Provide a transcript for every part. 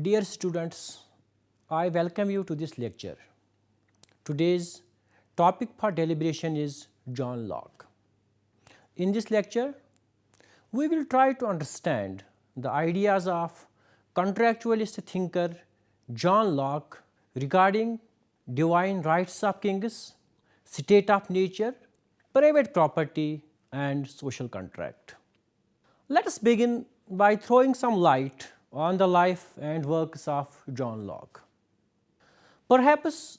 Dear students, I welcome you to this lecture. Today's topic for deliberation is John Locke. In this lecture, we will try to understand the ideas of contractualist thinker John Locke regarding divine rights of kings, state of nature, private property and social contract. Let us begin by throwing some light on the life and works of John Locke. Perhaps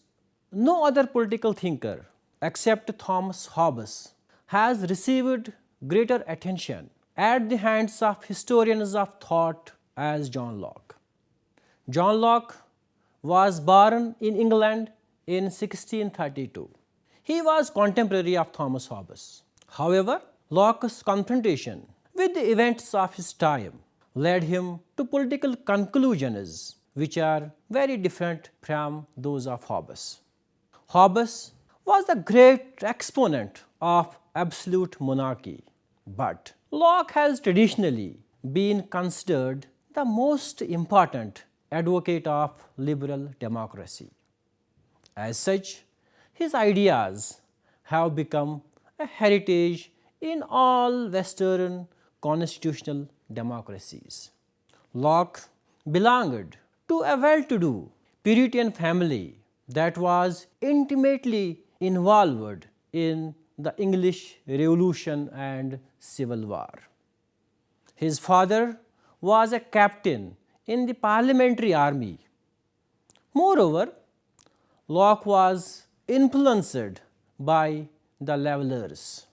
no other political thinker except Thomas Hobbes has received greater attention at the hands of historians of thought as John Locke. John Locke was born in England in 1632. He was contemporary of Thomas Hobbes. However, Locke's confrontation with the events of his time led him to political conclusions which are very different from those of Hobbes. Hobbes was the great exponent of absolute monarchy, but Locke has traditionally been considered the most important advocate of liberal democracy. As such, his ideas have become a heritage in all Western constitutional democracies. Locke belonged to a well-to-do Puritan family that was intimately involved in the English Revolution and Civil War. His father was a captain in the parliamentary army. Moreover, Locke was influenced by the Levelers.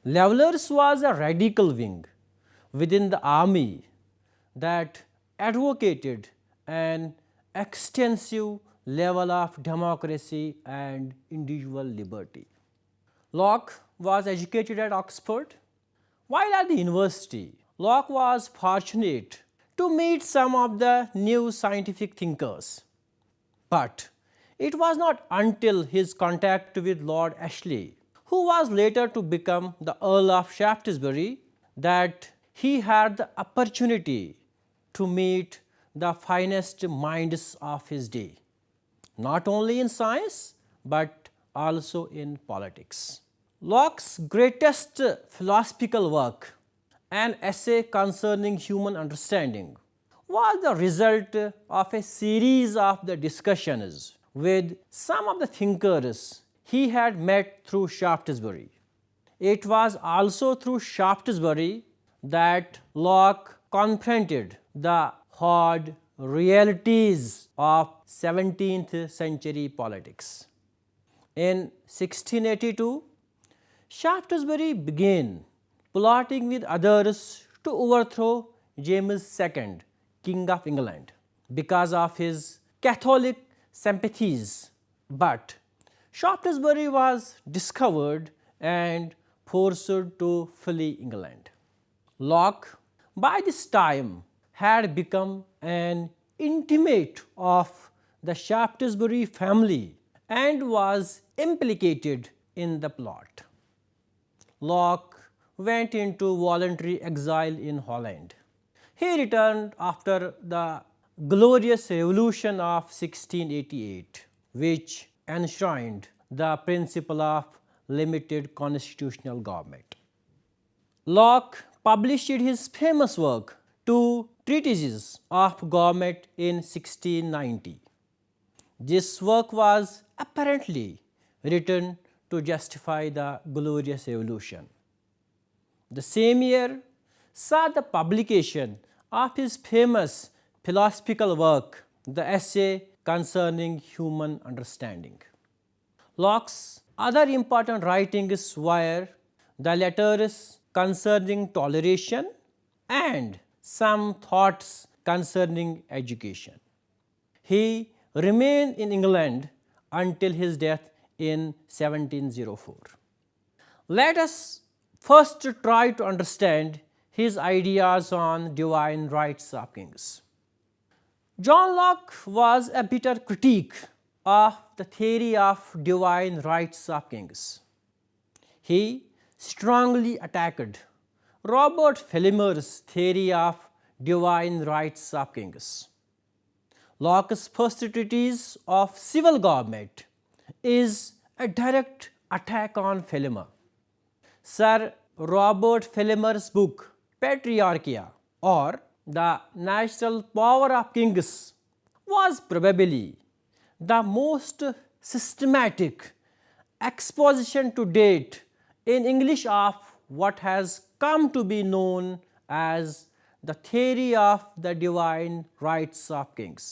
Levelers was a radical wing within the army that advocated an extensive level of democracy and individual liberty. Locke was educated at Oxford. While at the university, Locke was fortunate to meet some of the new scientific thinkers. But it was not until his contact with Lord Ashley, who was later to become the Earl of Shaftesbury, that he had the opportunity to meet the finest minds of his day, not only in science but also in politics. Locke's greatest philosophical work, an essay concerning human understanding, was the result of a series of the discussions with some of the thinkers he had met through Shaftesbury. It was also through Shaftesbury that Locke confronted the hard realities of 17th century politics. In 1682, Shaftesbury began plotting with others to overthrow James II, King of England, because of his Catholic sympathies. But Shaftesbury was discovered and forced to flee England. Locke, by this time, had become an intimate of the Shaftesbury family and was implicated in the plot. Locke went into voluntary exile in Holland. He returned after the glorious revolution of 1688, which enshrined the principle of limited constitutional government. Locke published his famous work, Two Treatises of Government, in 1690. This work was apparently written to justify the glorious revolution. The same year saw the publication of his famous philosophical work, the essay concerning human understanding. Locke's other important writings were the letters concerning toleration and some thoughts concerning education. He remained in England until his death in 1704. Let us first try to understand his ideas on divine rights of kings. John Locke was a bitter critic of the theory of divine rights of kings. He strongly attacked Robert Fellmer's theory of divine rights of kings. Locke's first treatise of civil government is a direct attack on Philemon. Sir Robert Philemon's book Patriarchia, or The Natural Power of Kings, was probably the most systematic exposition to date in English of what has come to be known as the theory of the divine rights of kings.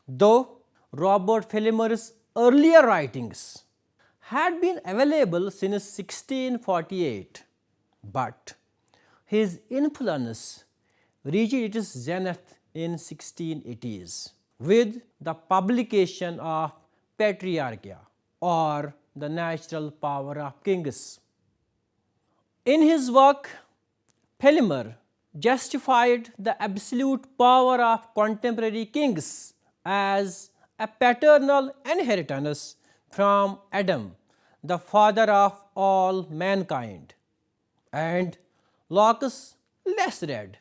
Though Robert Philemon's earlier writings had been available since 1648, but his influence reached its zenith in 1680s with the publication of Patriarchia, or the Natural Power of Kings. In his work, Philemon justified the absolute power of contemporary kings as a paternal inheritance from Adam, the father of all mankind. And Locke's less read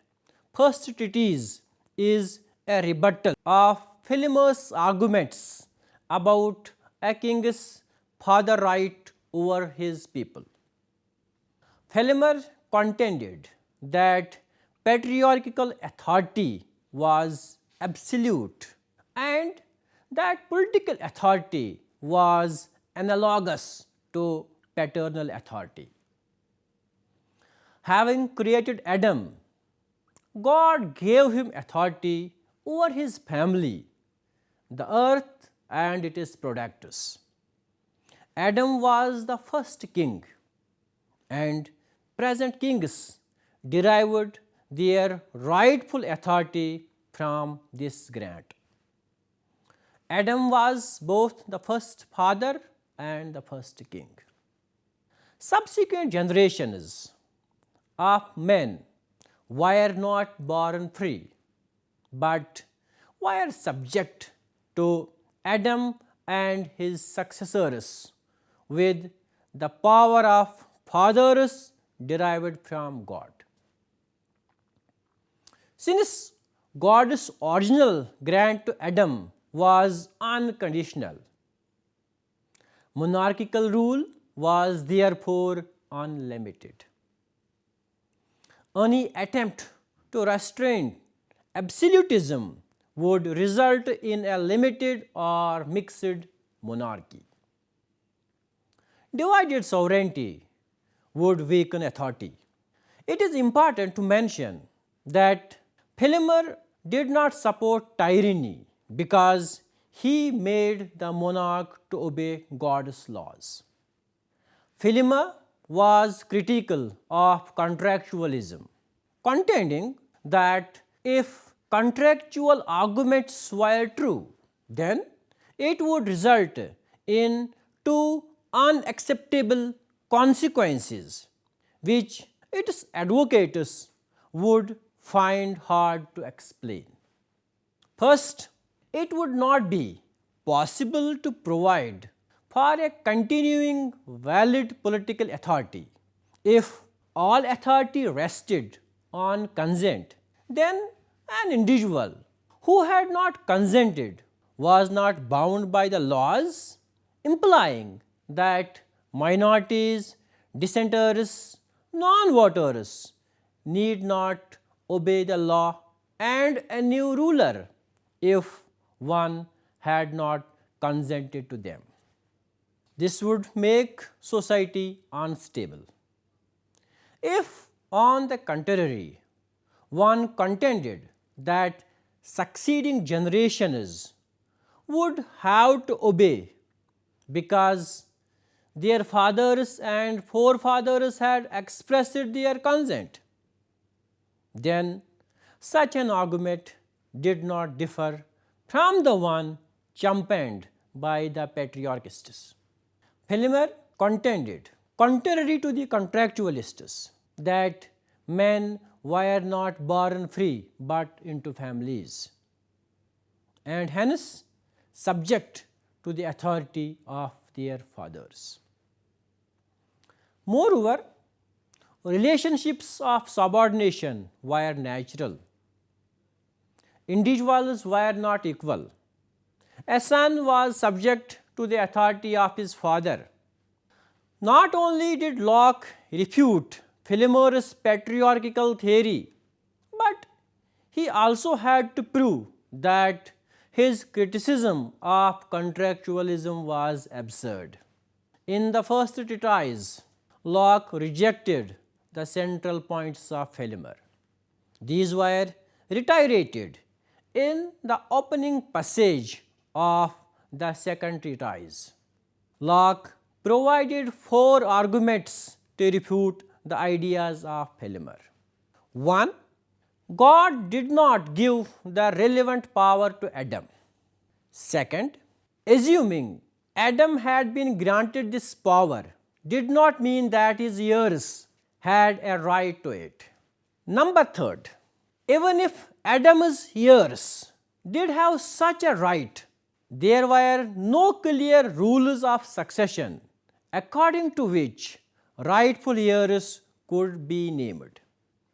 first treatise is a rebuttal of Philemon's arguments about a king's father right over his people. Philemon contended that patriarchal authority was absolute and that political authority was analogous to paternal authority. Having created Adam, God gave him authority over his family, the earth and its products. Adam was the first king, and present kings derived their rightful authority from this grant. Adam was both the first father and the first king. Subsequent generations of men were not born free, but were subject to Adam and his successors with the power of fathers derived from God. Since God's original grant to Adam was unconditional, monarchical rule was therefore unlimited. Any attempt to restrain absolutism would result in a limited or mixed monarchy. Divided sovereignty would weaken authority. It is important to mention that Philemon did not support tyranny because he made the monarch to obey God's laws. Philemon was critical of contractualism, contending that if contractual arguments were true, then it would result in two unacceptable consequences which its advocates would find hard to explain. First, it would not be possible to provide for a continuing valid political authority. If all authority rested on consent, then an individual who had not consented was not bound by the laws, implying that minorities, dissenters, non-voters need not obey the law and a new ruler if one had not consented to them. This would make society unstable. If, on the contrary, one contended that succeeding generations would have to obey because their fathers and forefathers had expressed their consent, then such an argument did not differ from the one championed by the patriarchists. Philemon contended, contrary to the contractualists, that men were not born free but into families, and hence subject to the authority of their fathers. Moreover, relationships of subordination were natural. individuals were not equal. A son was subject to the authority of his father. Not only did Locke refute Philemon's patriarchal theory, but he also had to prove that his criticism of contractualism was absurd. In the first treatise, Locke rejected the central points of Philemon. These were reiterated in the opening passage of the second treatise. Locke provided 4 arguments to refute the ideas of Philemon. 1. God did not give the relevant power to Adam. Second, assuming Adam had been granted this power did not mean that his heirs had a right to it. Number 3, even if Adam's heirs did have such a right, there were no clear rules of succession according to which rightful heirs could be named.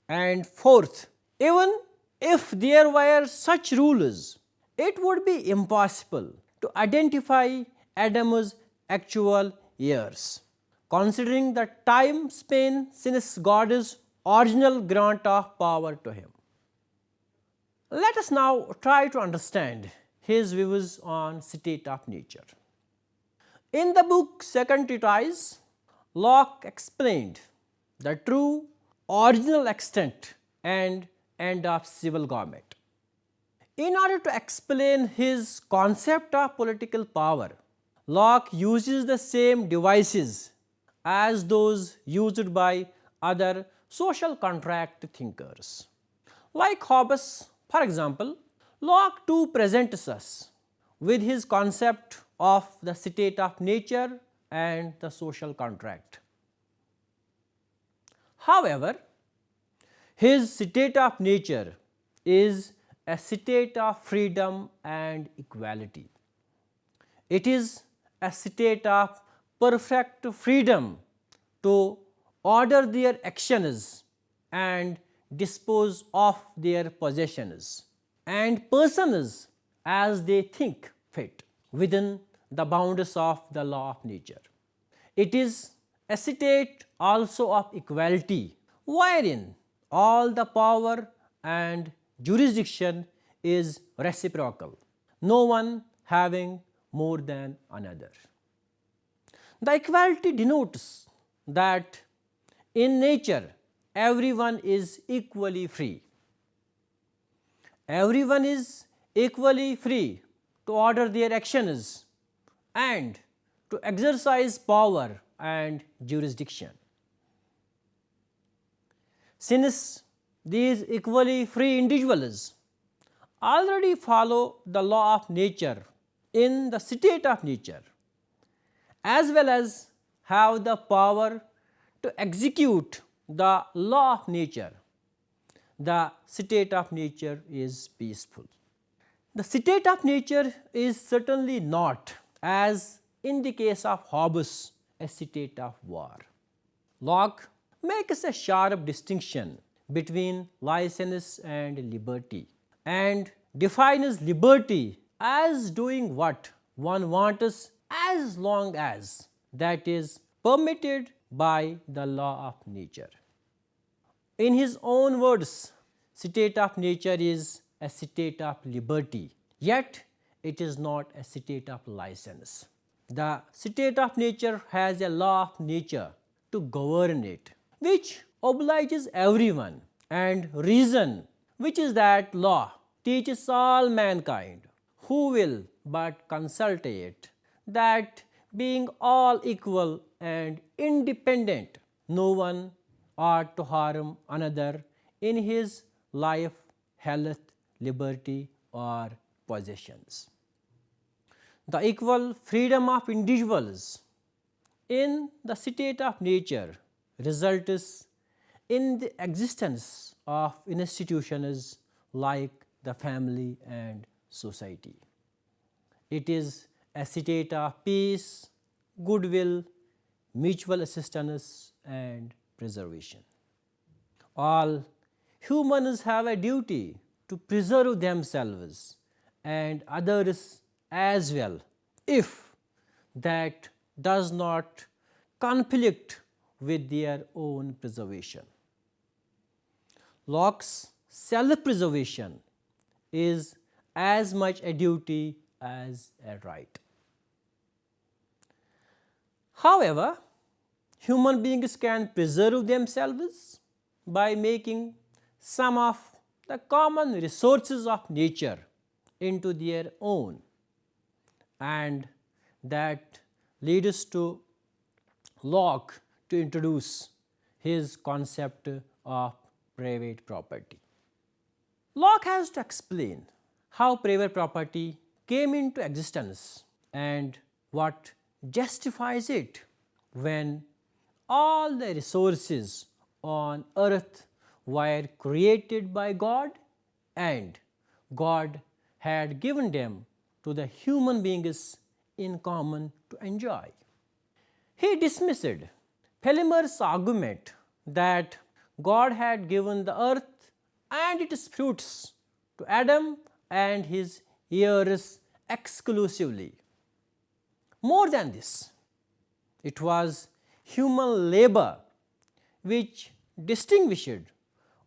And 4th, even if there were such rules, it would be impossible to identify Adam's actual heirs, considering the time span since God's original grant of power to him. Let us now try to understand his views on state of nature. In the book Second Treatise, Locke explained the true original extent and end of civil government. In order to explain his concept of political power, Locke uses the same devices as those used by other social contract thinkers. Like Hobbes, for example, Locke too presents us with his concept of the state of nature and the social contract. However, his state of nature is a state of freedom and equality. It is a state of perfect freedom to order their actions and dispose of their possessions and persons as they think fit within the bounds of the law of nature. It is a state also of equality, wherein all the power and jurisdiction is reciprocal, no one having more than another. The equality denotes that in nature everyone is equally free. Everyone is equally free to order their actions and to exercise power and jurisdiction. Since these equally free individuals already follow the law of nature in the state of nature, as well as have the power to execute the law of nature, the state of nature is peaceful. The state of nature is certainly not, as in the case of Hobbes, a state of war. Locke makes a sharp distinction between license and liberty and defines liberty as doing what one wants as long as that is permitted by the law of nature. In his own words, state of nature is a state of liberty, yet it is not a state of license. The state of nature has a law of nature to govern it, which obliges everyone, and reason, which is that law, teaches all mankind who will but consult it, that being all equal and independent, no one ought to harm another in his life, health, liberty or possessions. The equal freedom of individuals in the state of nature results in the existence of institutions like the family and society. It is a state of peace, goodwill, mutual assistance and preservation. All humans have a duty to preserve themselves and others as well, if that does not conflict with their own preservation. Locke's self-preservation is as much a duty as a right. However, human beings can preserve themselves by making some of the common resources of nature into their own, and that leads to Locke to introduce his concept of private property. Locke has to explain how private property came into existence and what justifies it when all the resources on earth were created by God and God had given them to the human beings in common to enjoy. He dismissed Philemon's argument that God had given the earth and its fruits to Adam and his heirs exclusively. More than this, it was human labor which distinguished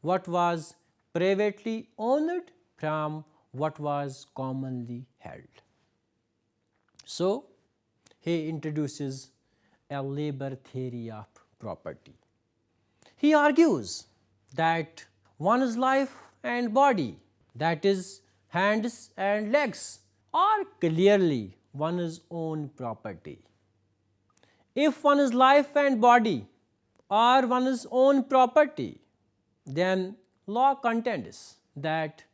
what was privately owned from what was commonly held. So, he introduces a labor theory of property. He argues that one's life and body, that is, hands and legs, are clearly one's own property. If one's life and body are one's own property, then Locke contends that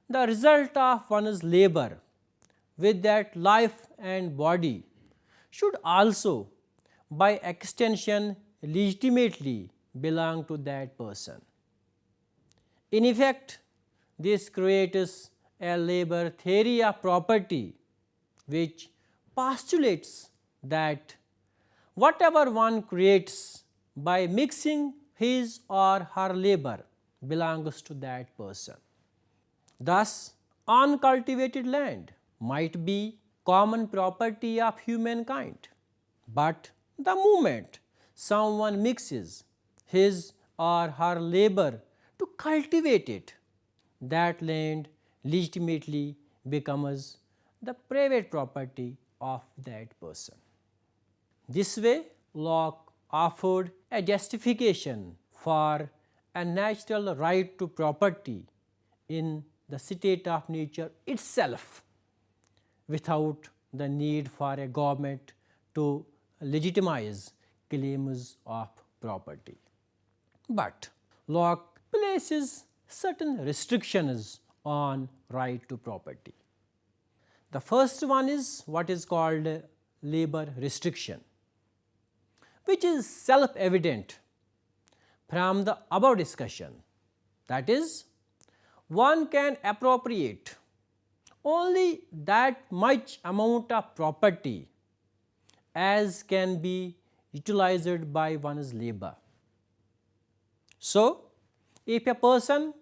the result of one's labor with that life and body should also, by extension, legitimately belong to that person. In effect, this creates a labor theory of property which postulates that whatever one creates by mixing his or her labor belongs to that person. Thus, uncultivated land might be common property of humankind, but the moment someone mixes his or her labor to cultivate it, that land legitimately becomes the private property of that person. This way, Locke offered a justification for a natural right to property in the state of nature itself, without the need for a government to legitimize claims of property. But Locke places certain restrictions on right to property. The first one is what is called labor restriction, which is self-evident from the above discussion. That is, one can appropriate only that much amount of property as can be utilized by one's labor. So, if a person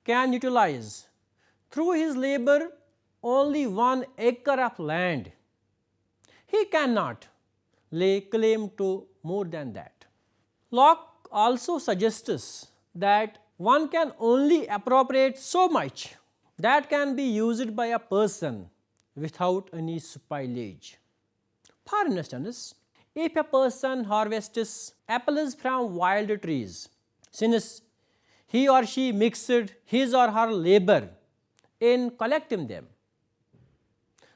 can utilize through his labor only 1 acre of land, he cannot lay claim to more than that. Locke also suggests that one can only appropriate so much that can be used by a person without any spoilage. For instance, if a person harvests apples from wild trees, since he or she mixed his or her labor in collecting them,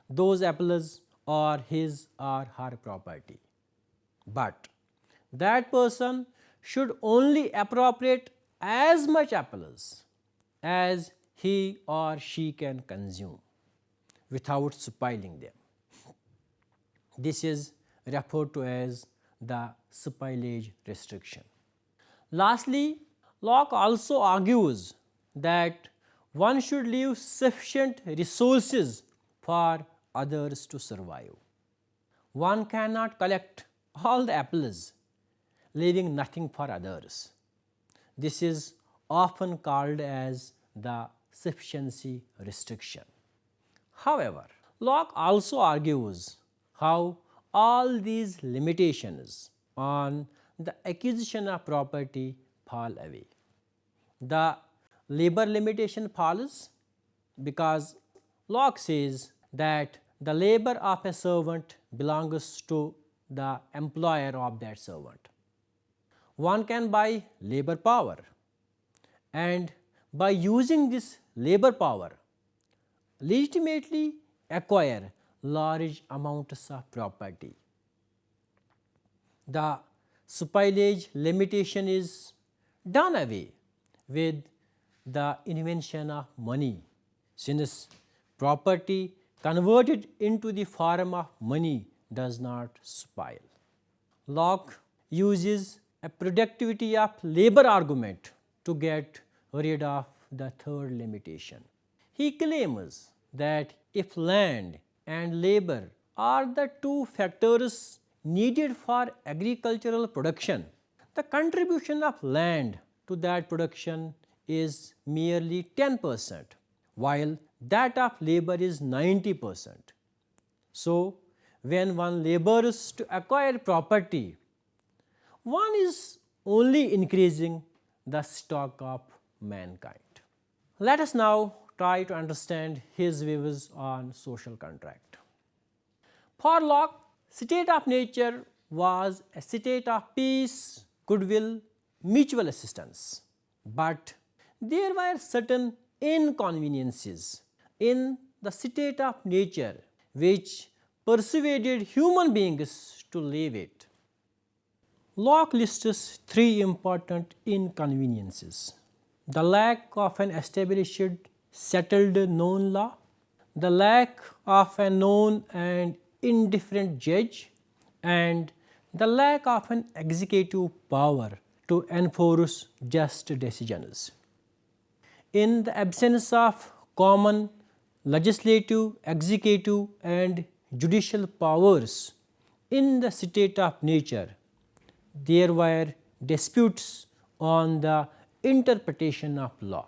those apples are his or her property. But that person should only appropriate as much apples as he or she can consume without spoiling them. This is referred to as the spoilage restriction. Lastly, Locke also argues that one should leave sufficient resources for others to survive. One cannot collect all the apples, leaving nothing for others. This is often called as the sufficiency restriction. However, Locke also argues how all these limitations on the acquisition of property fall away. The labor limitation falls because Locke says that the labor of a servant belongs to the employer of that servant. One can buy labor power, and by using this labor power, legitimately acquire large amounts of property. The spoilage limitation is done away with the invention of money, since property converted into the form of money does not spoil. Locke uses a productivity of labor argument to get rid of the third limitation. He claims that if land and labor are the two factors needed for agricultural production, the contribution of land to that production is merely 10%, while that of labor is 90%. So, when one labors to acquire property, one is only increasing the stock of mankind. Let us now try to understand his views on social contract. For Locke, state of nature was a state of peace, goodwill, mutual assistance. But there were certain inconveniences in the state of nature which persuaded human beings to leave it. Locke lists three important inconveniences: the lack of an established, settled known law, the lack of a known and indifferent judge, and the lack of an executive power to enforce just decisions. In the absence of common legislative, executive, and judicial powers in the state of nature, there were disputes on the interpretation of law.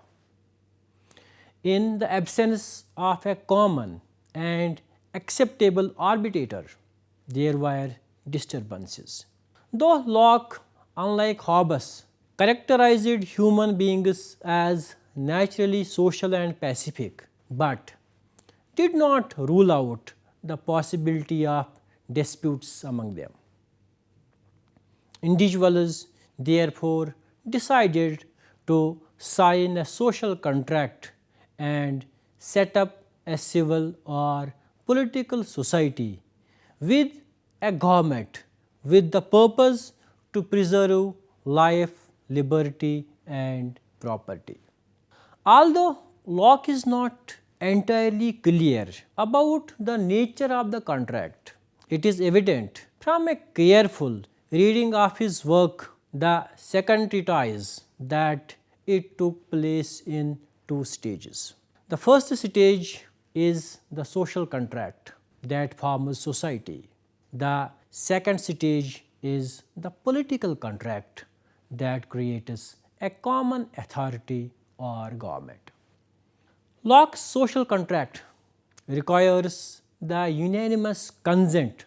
In the absence of a common and acceptable arbitrator, there were disturbances. Though Locke, unlike Hobbes, characterized human beings as naturally social and pacific, but did not rule out the possibility of disputes among them. Individuals therefore decided to sign a social contract and set up a civil or political society with a government with the purpose to preserve life, liberty, and property. Although Locke is not entirely clear about the nature of the contract, it is evident from a careful reading of his work, the second treatise, that it took place in two stages. The first stage is the social contract that forms society. The second stage is the political contract that creates a common authority or government. Locke's social contract requires the unanimous consent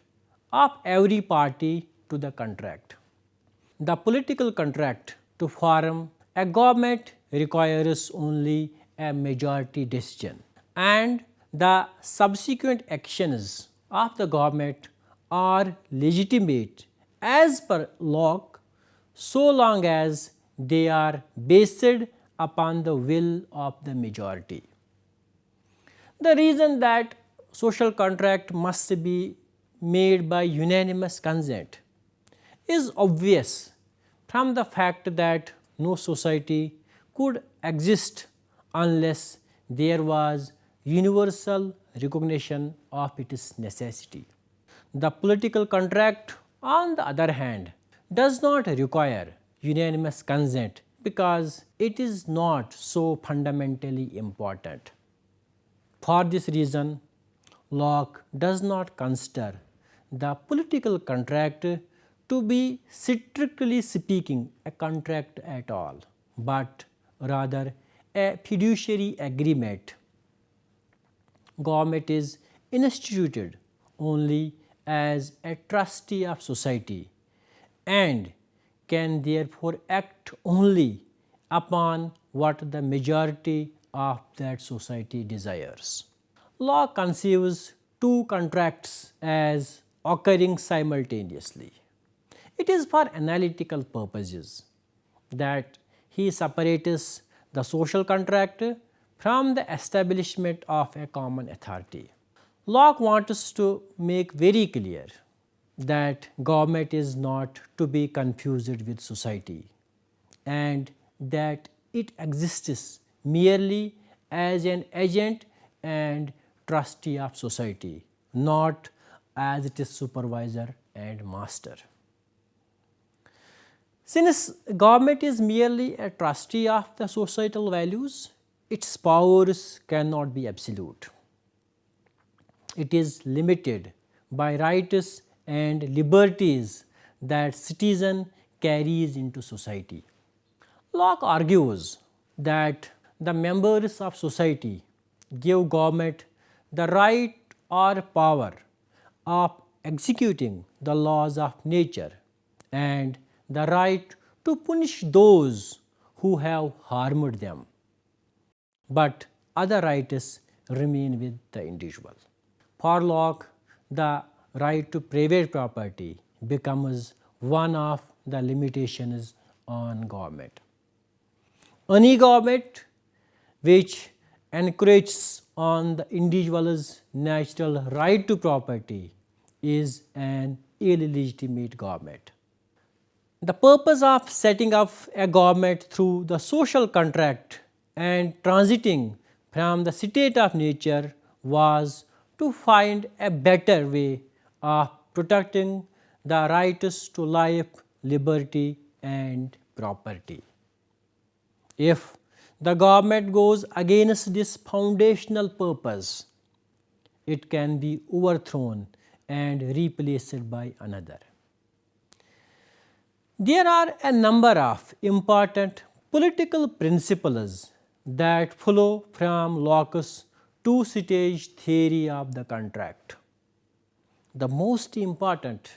of every party to the contract. The political contract to form a government requires only a majority decision, and the subsequent actions of the government are legitimate as per Locke so long as they are based upon the will of the majority. The reason that social contract must be made by unanimous consent is obvious from the fact that no society could exist unless there was universal recognition of its necessity. The political contract, on the other hand, does not require unanimous consent because it is not so fundamentally important. For this reason, Locke does not consider the political contract to be strictly speaking a contract at all, but rather a fiduciary agreement. Government is instituted only as a trustee of society and can therefore act only upon what the majority of that society desires. Law conceives two contracts as occurring simultaneously. It is for analytical purposes that he separates the social contract from the establishment of a common authority. Locke wants to make very clear that government is not to be confused with society and that it exists merely as an agent and trustee of society, not as its supervisor and master. Since government is merely a trustee of the societal values, its powers cannot be absolute. It is limited by rights and liberties that citizen carries into society. Locke argues that the members of society give government the right or power of executing the laws of nature and the right to punish those who have harmed them, but other rights remain with the individual. For Locke, the right to private property becomes one of the limitations on government. Any government which encourages on the individual's natural right to property is an illegitimate government. The purpose of setting up a government through the social contract and transiting from the state of nature was to find a better way of protecting the rights to life, liberty and property. If the government goes against this foundational purpose, it can be overthrown and replaced by another. There are a number of important political principles that flow from Locke's two-stage theory of the contract. The most important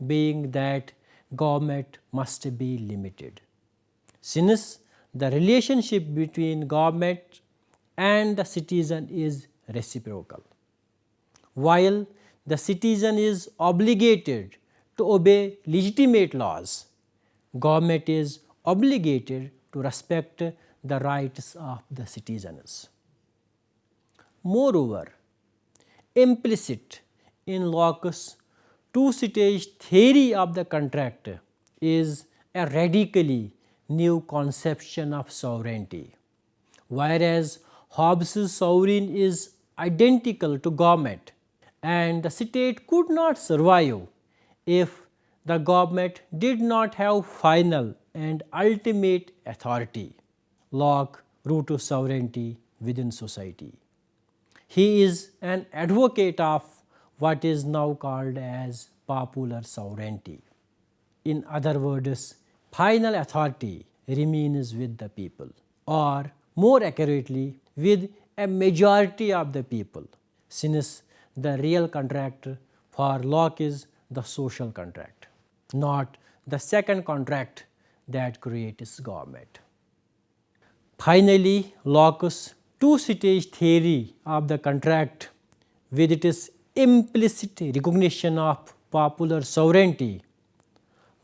being that government must be limited, since the relationship between government and the citizen is reciprocal. While the citizen is obligated to obey legitimate laws, government is obligated to respect the rights of the citizens. Moreover, implicit in Locke's two-stage theory of the contract is a radically new conception of sovereignty. Whereas Hobbes' sovereign is identical to government and the state could not survive if the government did not have final and ultimate authority. Locke rooted sovereignty within society. He is an advocate of what is now called as popular sovereignty. In other words, final authority remains with the people, or more accurately, with a majority of the people, since the real contract for Locke is the social contract, not the second contract that creates government. Finally, Locke's two-stage theory of the contract, with its implicit recognition of popular sovereignty,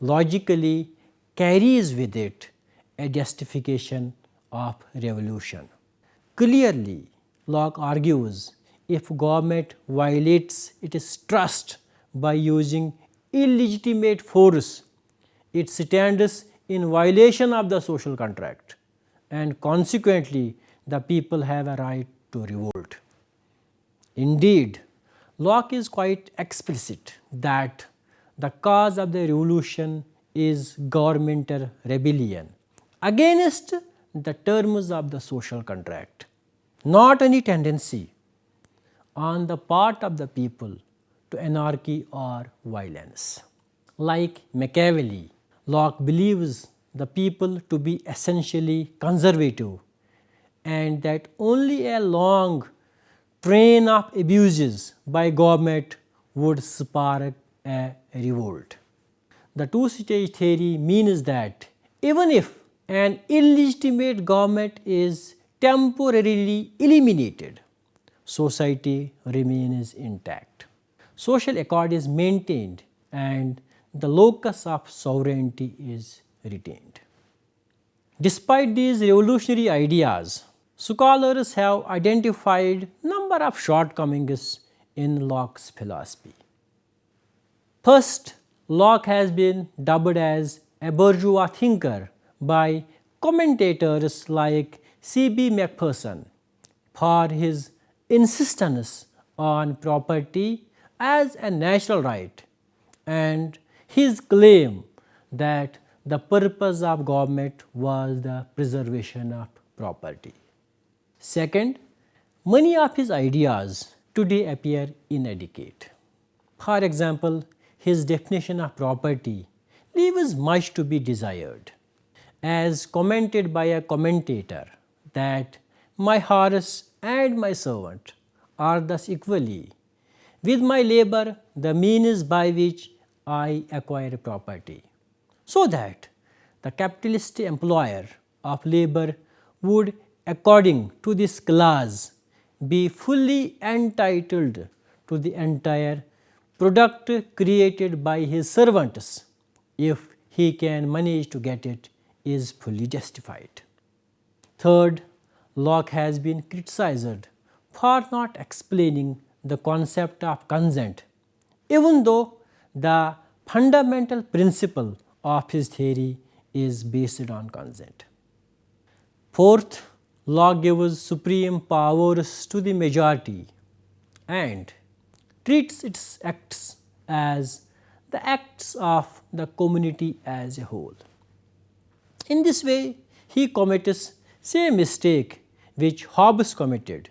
logically carries with it a justification of revolution. Clearly, Locke argues if government violates its trust by using illegitimate force, it stands in violation of the social contract, and consequently the people have a right to revolt. Indeed, Locke is quite explicit that the cause of the revolution is governmental rebellion against the terms of the social contract, not any tendency on the part of the people to anarchy or violence. Like Machiavelli, Locke believes the people to be essentially conservative and that only a long train of abuses by government would spark a revolt. The two-stage theory means that even if an illegitimate government is temporarily eliminated, society remains intact. Social accord is maintained and the locus of sovereignty is retained. Despite these revolutionary ideas, scholars have identified number of shortcomings in Locke's philosophy. First, Locke has been dubbed as a bourgeois thinker by commentators like C.B. Macpherson for his insistence on property as a natural right and his claim that the purpose of government was the preservation of property. Second, many of his ideas today appear inadequate. For example, his definition of property leaves much to be desired. As commented by a commentator that my horse and my servant are thus equally with my labor the means by which I acquire property, so that the capitalist employer of labor would, according to this clause, be fully entitled to the entire product created by his servants if he can manage to get it is fully justified. Third, Locke has been criticized for not explaining the concept of consent, even though the fundamental principle of his theory is based on consent. Fourth, Locke gives supreme powers to the majority and treats its acts as the acts of the community as a whole. In this way, he commits same mistake which Hobbes committed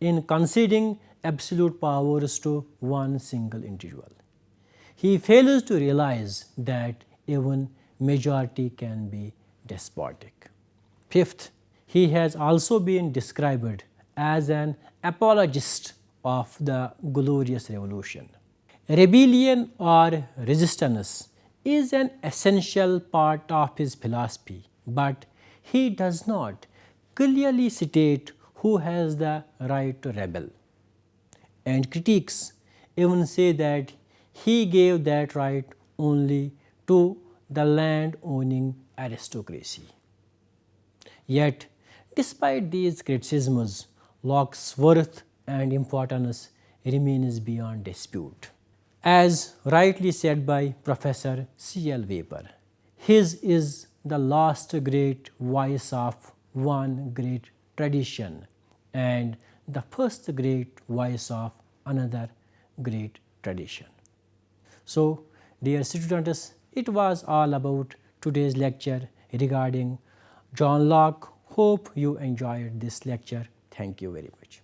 in conceding absolute powers to one single individual. He fails to realize that even majority can be despotic. Fifth, he has also been described as an apologist of the glorious revolution. Rebellion or resistance is an essential part of his philosophy, but he does not clearly state who has the right to rebel. And critics even say that he gave that right only to the land-owning aristocracy. Yet, despite these criticisms, Locke's worth and importance remains beyond dispute. As rightly said by Professor C.L. Weber, his is the last great voice of one great tradition and the first great voice of another great tradition. So, dear students, it was all about today's lecture regarding John Locke. Hope you enjoyed this lecture. Thank you very much.